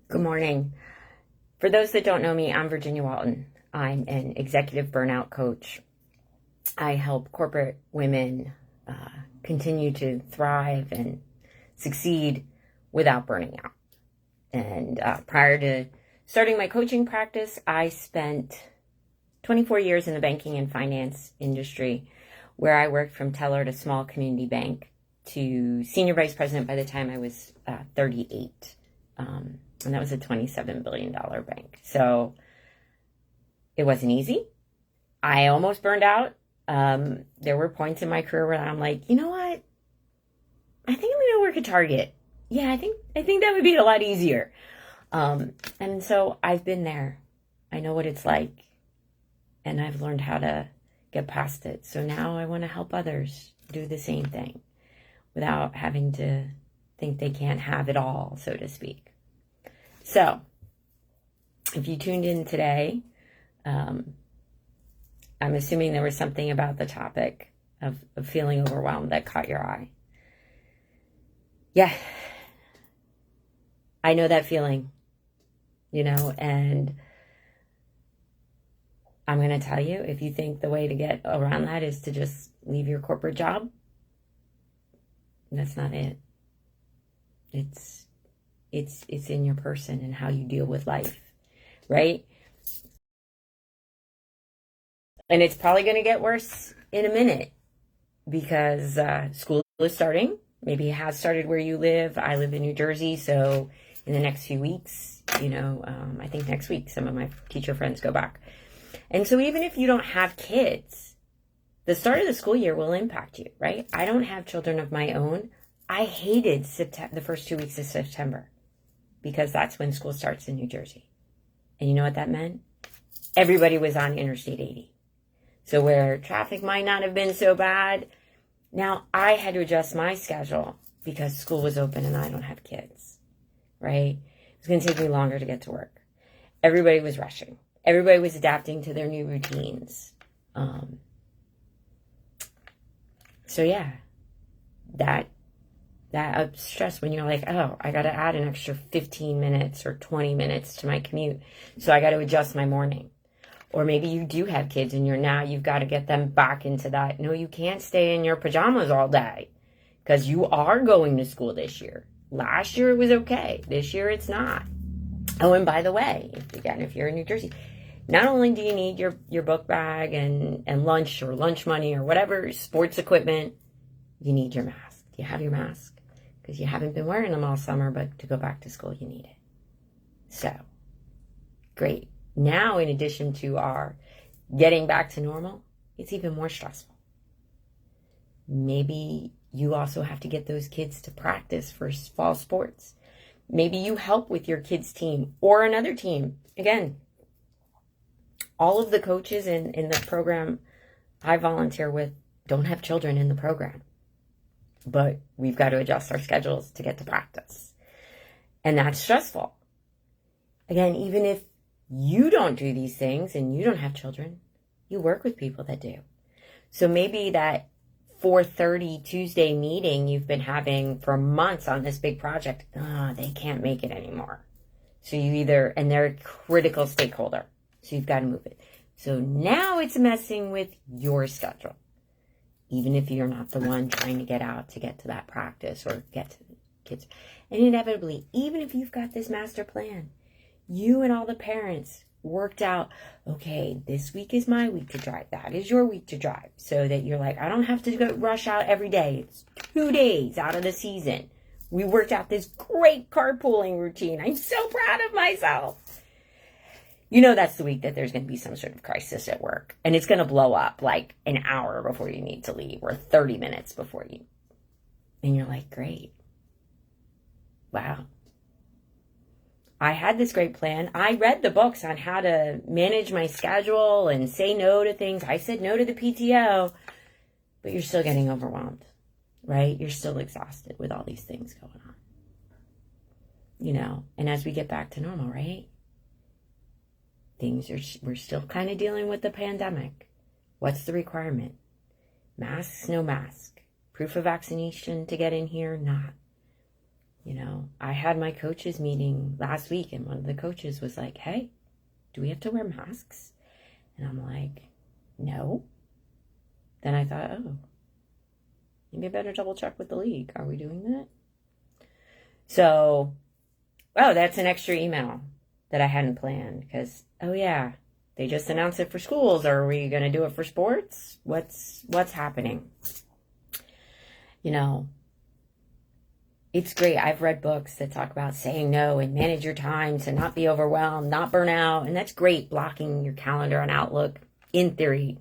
Good morning. For those that don't know me, I'm Virginia Walton. I'm an executive burnout coach. I help corporate women continue to thrive and succeed without burning out. And prior to starting my coaching practice, I spent 24 years in the banking and finance industry, where I worked from teller to small community bank to senior vice president by the time I was 38. And that was a $27 billion bank. So it wasn't easy. I almost burned out. There were points in my career where I'm like, you know what? I think I'm going to work at Target. Yeah, I think that would be a lot easier. And so I've been there. I know what it's like. And I've learned how to get past it. So now I want to help others do the same thing without having to think they can't have it all, so to speak. So, if you tuned in today, I'm assuming there was something about the topic of feeling overwhelmed that caught your eye. Yeah, I know that feeling, and I'm going to tell you, if you think the way to get around that is to just leave your corporate job, that's not it. It's in your person and how you deal with life, right? And it's probably going to get worse in a minute because school is starting. Maybe it has started where you live. I live in New Jersey, so in the next few weeks, I think next week some of my teacher friends go back. And so even if you don't have kids, the start of the school year will impact you, right? I don't have children of my own. I hated the first 2 weeks of September because that's when school starts in New Jersey. And you know what that meant? Everybody was on Interstate 80. So where traffic might not have been so bad, now I had to adjust my schedule because school was open and I don't have kids, right? It was going to take me longer to get to work. Everybody was rushing. Everybody was adapting to their new routines. So yeah, that stress when you're like, oh, I got to add an extra 15 minutes or 20 minutes to my commute. So I got to adjust my morning. Or maybe you do have kids and you've got to get them back into that. No, you can't stay in your pajamas all day because you are going to school this year. Last year it was okay. This year it's not. Oh, and by the way, if you're in New Jersey, not only do you need your book bag and lunch or lunch money or whatever, sports equipment, you need your mask. Do you have your mask? Because you haven't been wearing them all summer, but to go back to school, you need it. So, great. Now, in addition to our getting back to normal, it's even more stressful. Maybe you also have to get those kids to practice for fall sports. Maybe you help with your kids' team or another team. Again, all of the coaches in the program I volunteer with don't have children in the program. But we've got to adjust our schedules to get to practice. And that's stressful. Again, even if you don't do these things and you don't have children, you work with people that do. So maybe that 4:30 Tuesday meeting you've been having for months on this big project, they can't make it anymore. So and they're a critical stakeholder. So you've got to move it. So now it's messing with your schedule. Even if you're not the one trying to get out to get to that practice or get to the kids. And inevitably, even if you've got this master plan, you and all the parents worked out, okay, this week is my week to drive. That is your week to drive. So that you're like, I don't have to go rush out every day. It's 2 days out of the season. We worked out this great carpooling routine. I'm so proud of myself. That's the week that there's going to be some sort of crisis at work. And it's going to blow up like an hour before you need to leave or 30 minutes before you. And you're like, great. Wow. I had this great plan. I read the books on how to manage my schedule and say no to things. I said no to the PTO. But you're still getting overwhelmed, right? You're still exhausted with all these things going on. And as we get back to normal, right? We're still kind of dealing with the pandemic. What's the requirement? Masks, no mask. Proof of vaccination to get in here, not. I had my coaches meeting last week, and one of the coaches was like, hey, do we have to wear masks? And I'm like, no. Then I thought, oh, maybe I better double check with the league. Are we doing that? So, that's an extra email that I hadn't planned because, they just announced it for schools. Are we going to do it for sports? What's happening? It's great. I've read books that talk about saying no and manage your time to not be overwhelmed, not burn out. And that's great, blocking your calendar on Outlook. In theory,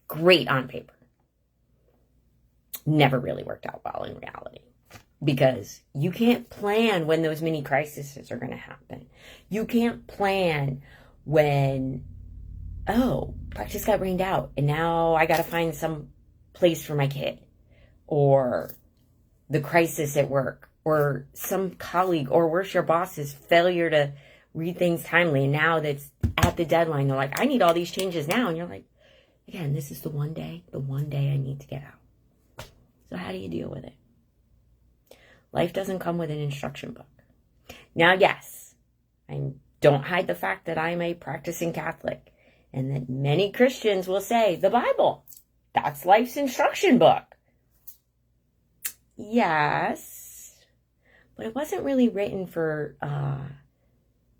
great on paper. Never really worked out well in reality. Because you can't plan when those mini crises are going to happen. You can't plan when, practice got rained out and now I got to find some place for my kid. Or the crisis at work, or some colleague, or worse, your boss's failure to read things timely. And now that's at the deadline, they're like, I need all these changes now. And you're like, again, this is the one day I need to get out. So how do you deal with it? Life doesn't come with an instruction book. Now, yes, I don't hide the fact that I'm a practicing Catholic, and that many Christians will say, the Bible, that's life's instruction book. Yes, but it wasn't really written for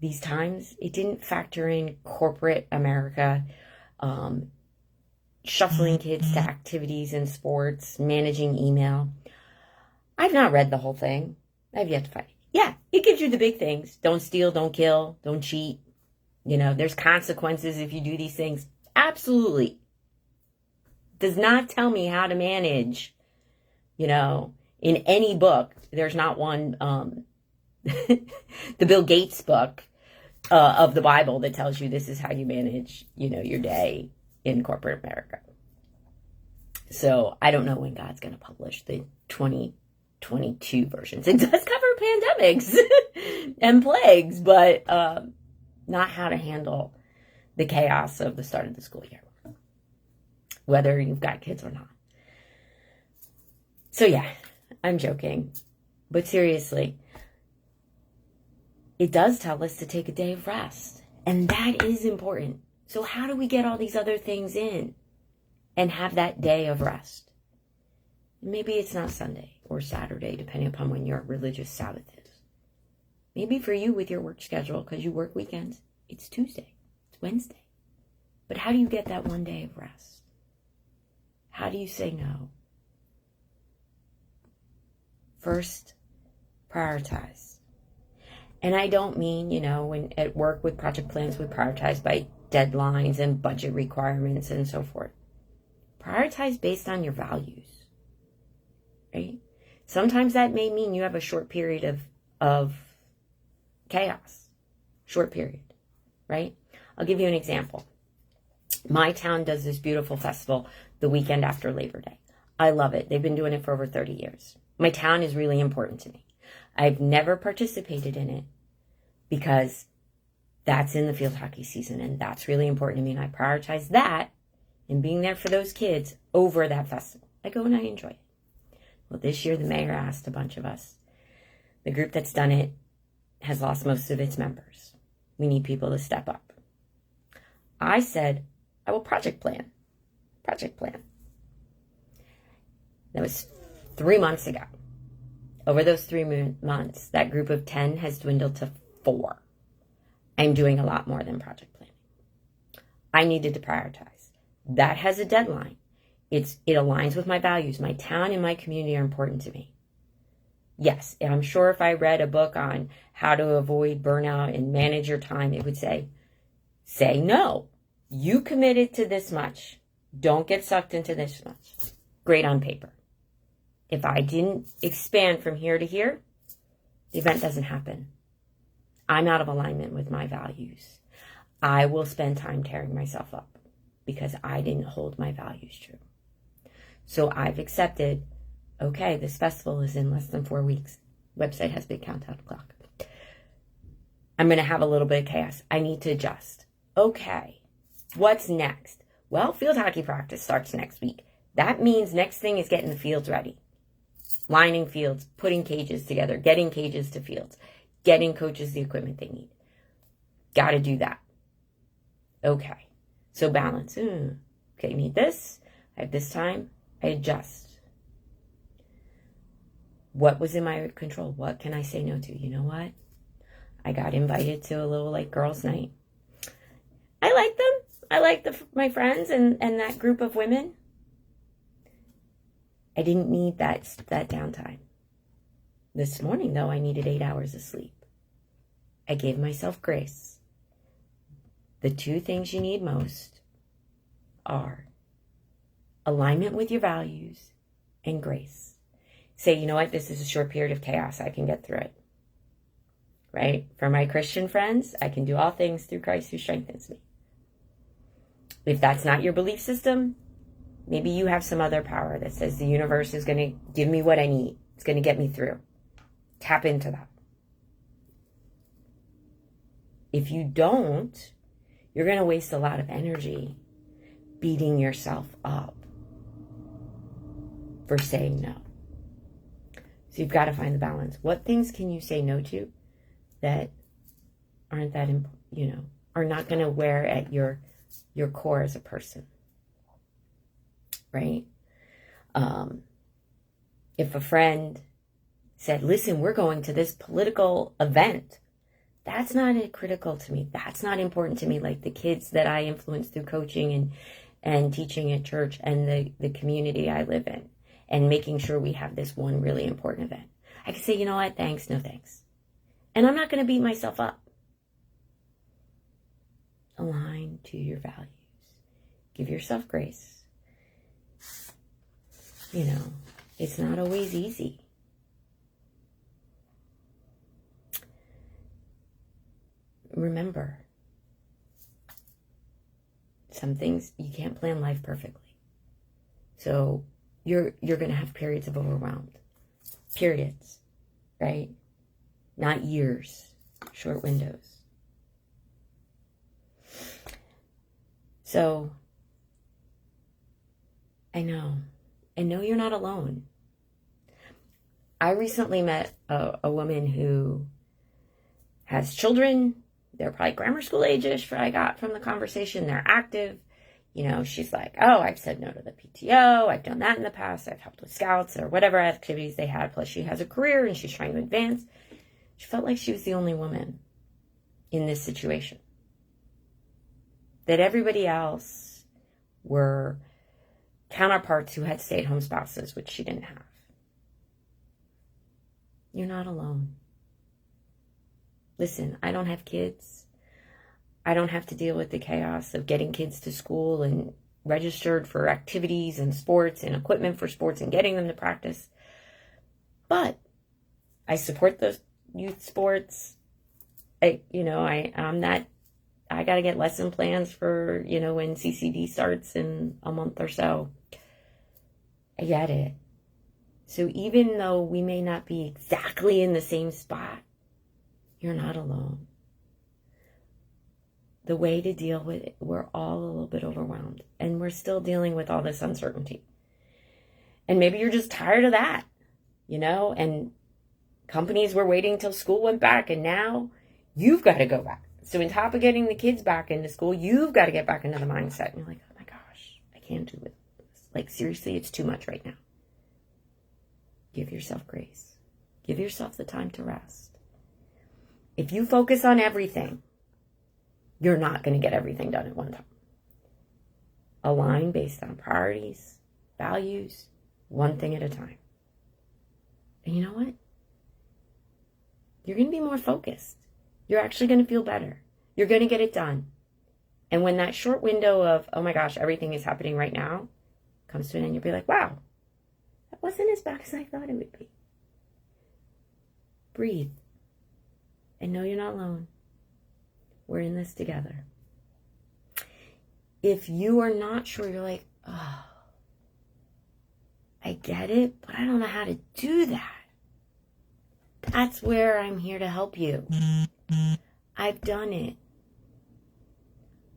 these times. It didn't factor in corporate America, shuffling kids to activities and sports, managing email. I've not read the whole thing. I've yet to find it. Yeah, it gives you the big things. Don't steal, don't kill, don't cheat. There's consequences if you do these things. Absolutely. Does not tell me how to manage, in any book. There's not one, the Bill Gates book of the Bible that tells you this is how you manage, your day in corporate America. So I don't know when God's going to publish the 2022 versions. It does cover pandemics and plagues, but not how to handle the chaos of the start of the school year, whether you've got kids or not. So yeah, I'm joking, but seriously, it does tell us to take a day of rest, and that is important. So how do we get all these other things in and have that day of rest? Maybe it's not Sunday or Saturday, depending upon when your religious Sabbath is. Maybe for you with your work schedule, because you work weekends, it's Tuesday, it's Wednesday. But how do you get that one day of rest? How do you say no? First, prioritize. And I don't mean, when at work with project plans, we prioritize by deadlines and budget requirements and so forth. Prioritize based on your values, right? Sometimes that may mean you have a short period of chaos, short period, right? I'll give you an example. My town does this beautiful festival the weekend after Labor Day. I love it. They've been doing it for over 30 years. My town is really important to me. I've never participated in it because that's in the field hockey season, and that's really important to me, and I prioritize that and being there for those kids over that festival. I go and I enjoy it. Well, this year the mayor asked a bunch of us. The group that's done it has lost most of its members. We need people to step up. I said, I will project plan. Project plan. That was 3 months ago. Over those 3 months, that group of 10 has dwindled to 4. I'm doing a lot more than project planning. I needed to prioritize. That has a deadline. It aligns with my values. My town and my community are important to me. Yes, I'm sure if I read a book on how to avoid burnout and manage your time, it would say no. You committed to this much. Don't get sucked into this much. Great on paper. If I didn't expand from here to here, the event doesn't happen. I'm out of alignment with my values. I will spend time tearing myself up because I didn't hold my values true. So I've accepted, okay, this festival is in less than 4 weeks. Website has big countdown clock. I'm going to have a little bit of chaos. I need to adjust. Okay, what's next? Well, field hockey practice starts next week. That means next thing is getting the fields ready. lining fields, putting cages together, getting cages to fields, getting coaches the equipment they need. Got to do that. Okay. So balance. Okay, need this. I have this time. I adjust. What was in my control? What can I say no to? You know what? I got invited to a little like girls' night. I like them. I like my friends and that group of women. I didn't need that downtime. This morning, though, I needed 8 hours of sleep. I gave myself grace. The two things you need most are alignment with your values and grace. Say, you know what, this is a short period of chaos. I can get through it. Right? For my Christian friends, I can do all things through Christ who strengthens me. If that's not your belief system, maybe you have some other power that says the universe is going to give me what I need. It's going to get me through. Tap into that. If you don't, you're going to waste a lot of energy beating yourself up for saying no. So you've got to find the balance. What things can you say no to that aren't that, are not going to wear at your core as a person, right? If a friend said, listen, we're going to this political event, that's not critical to me. That's not important to me. Like the kids that I influence through coaching and teaching at church and the community I live in and making sure we have this one really important event. I can say, you know what? Thanks, no thanks. And I'm not going to beat myself up. Align to your values. Give yourself grace. It's not always easy. Remember, some things you can't plan life perfectly. So you're going to have periods of overwhelmed. Periods, right? Not years, short windows. So I know you're not alone. I recently met a woman who has children. They're probably grammar school age-ish, I got from the conversation. They're active. She's like, oh, I've said no to the PTO. I've done that in the past. I've helped with scouts or whatever activities they had. Plus she has a career and she's trying to advance. She felt like she was the only woman in this situation. That everybody else were counterparts who had stay-at-home spouses, which she didn't have. You're not alone. Listen, I don't have kids. I don't have to deal with the chaos of getting kids to school and registered for activities and sports and equipment for sports and getting them to practice. But I support those youth sports. I got to get lesson plans for, when CCD starts in a month or so. I get it. So even though we may not be exactly in the same spot, you're not alone. The way to deal with it, we're all a little bit overwhelmed. And we're still dealing with all this uncertainty. And maybe you're just tired of that, and companies were waiting till school went back, and now you've got to go back. So on top of getting the kids back into school, you've got to get back into the mindset. And you're like, oh my gosh, I can't do it. Like, seriously, it's too much right now. Give yourself grace. Give yourself the time to rest. If you focus on everything, you're not going to get everything done at one time. Align based on priorities, values, one thing at a time. And you know what? You're going to be more focused. You're actually going to feel better. You're going to get it done. And when that short window of, oh my gosh, everything is happening right now, comes to an end, you'll be like, wow, that wasn't as bad as I thought it would be. Breathe. And know you're not alone. We're in this together. If you are not sure, you're like, oh, I get it, but I don't know how to do that. That's where I'm here to help you. I've done it.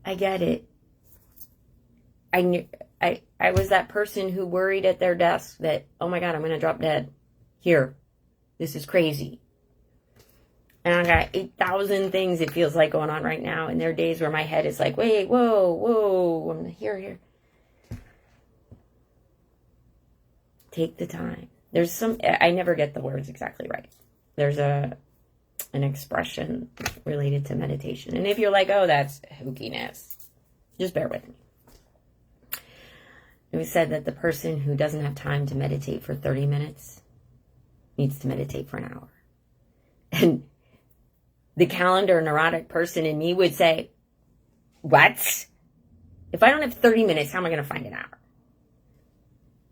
I get it. I was that person who worried at their desk that, oh my God, I'm going to drop dead. here. This is crazy. And I got 8,000 things it feels like going on right now. And there are days where my head is like, wait, whoa, I'm here. Take the time. There's I never get the words exactly right. There's an expression related to meditation. And if you're like, oh, that's hookiness, just bear with me. It was said that the person who doesn't have time to meditate for 30 minutes needs to meditate for an hour. And the calendar neurotic person in me would say, what? If I don't have 30 minutes, how am I going to find an hour?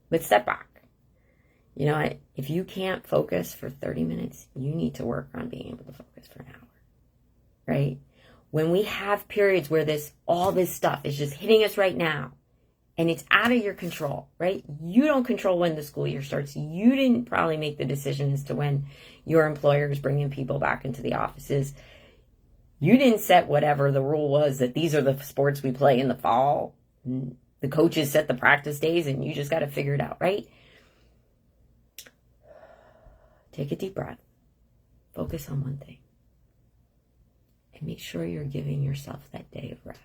But step back. You know what? If you can't focus for 30 minutes, you need to work on being able to focus for an hour. Right? When we have periods where all this stuff is just hitting us right now, and it's out of your control, right? You don't control when the school year starts. You didn't probably make the decision as to when your employer is bringing people back into the offices. You didn't set whatever the rule was that these are the sports we play in the fall. The coaches set the practice days and you just got to figure it out, right? Take a deep breath. Focus on one thing. And make sure you're giving yourself that day of rest.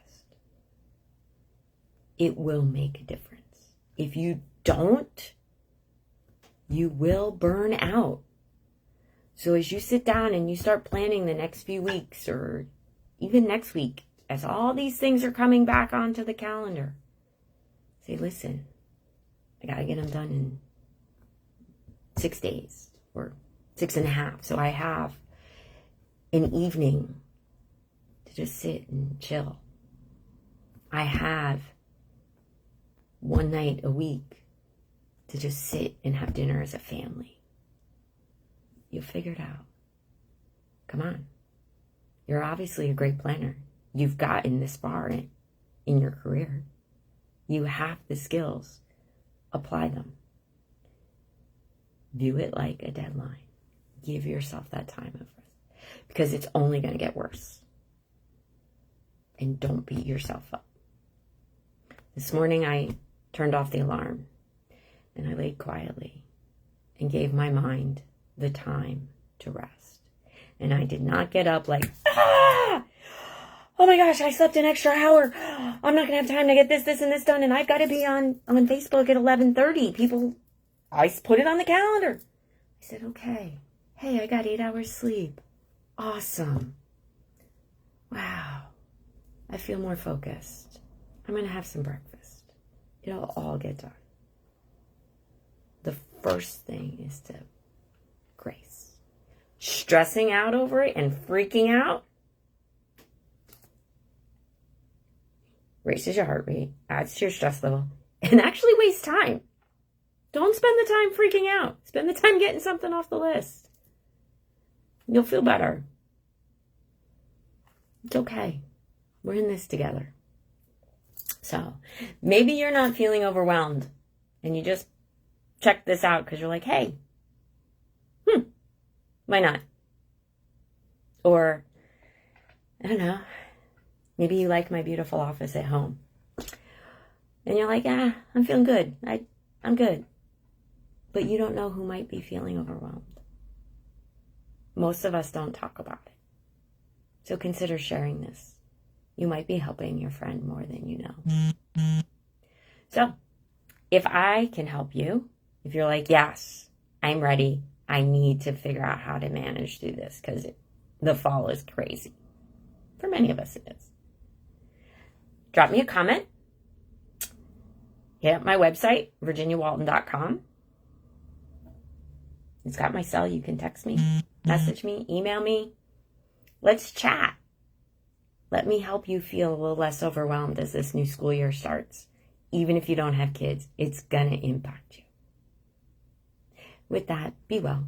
It will make a difference. If you don't, you will burn out. So as you sit down and you start planning the next few weeks or even next week, as all these things are coming back onto the calendar, say, listen, I got to get them done in 6 days or 6.5. So I have an evening to just sit and chill. I have one night a week to just sit and have dinner as a family. You'll figure it out. Come on. You're obviously a great planner. You've gotten this far in your career. You have the skills. Apply them. View it like a deadline. Give yourself that time of rest. Because it's only going to get worse. And don't beat yourself up. This morning I turned off the alarm and I laid quietly and gave my mind the time to rest. And I did not get up like, oh my gosh, I slept an extra hour. I'm not going to have time to get this, and this done. And I've got to be on Facebook at 11:30. People, I put it on the calendar. I said, okay. Hey, I got 8 hours sleep. Awesome. Wow. I feel more focused. I'm going to have some breakfast. It'll all get done. The first thing is to grace. Stressing out over it and freaking out raises your heart rate, adds to your stress level, and actually wastes time. Don't spend the time freaking out. Spend the time getting something off the list. You'll feel better. It's okay. We're in this together. So maybe you're not feeling overwhelmed and you just check this out because you're like, hey, why not? Or, I don't know, maybe you like my beautiful office at home. And you're like, I'm feeling good. I'm good. But you don't know who might be feeling overwhelmed. Most of us don't talk about it. So consider sharing this. You might be helping your friend more than you know. So, if I can help you, if you're like, yes, I'm ready. I need to figure out how to manage through this because the fall is crazy. For many of us, it is. Drop me a comment. Hit up my website, virginiawalton.com. It's got my cell. You can text me, message me, email me. Let's chat. Let me help you feel a little less overwhelmed as this new school year starts. Even if you don't have kids, it's going to impact you. With that, be well.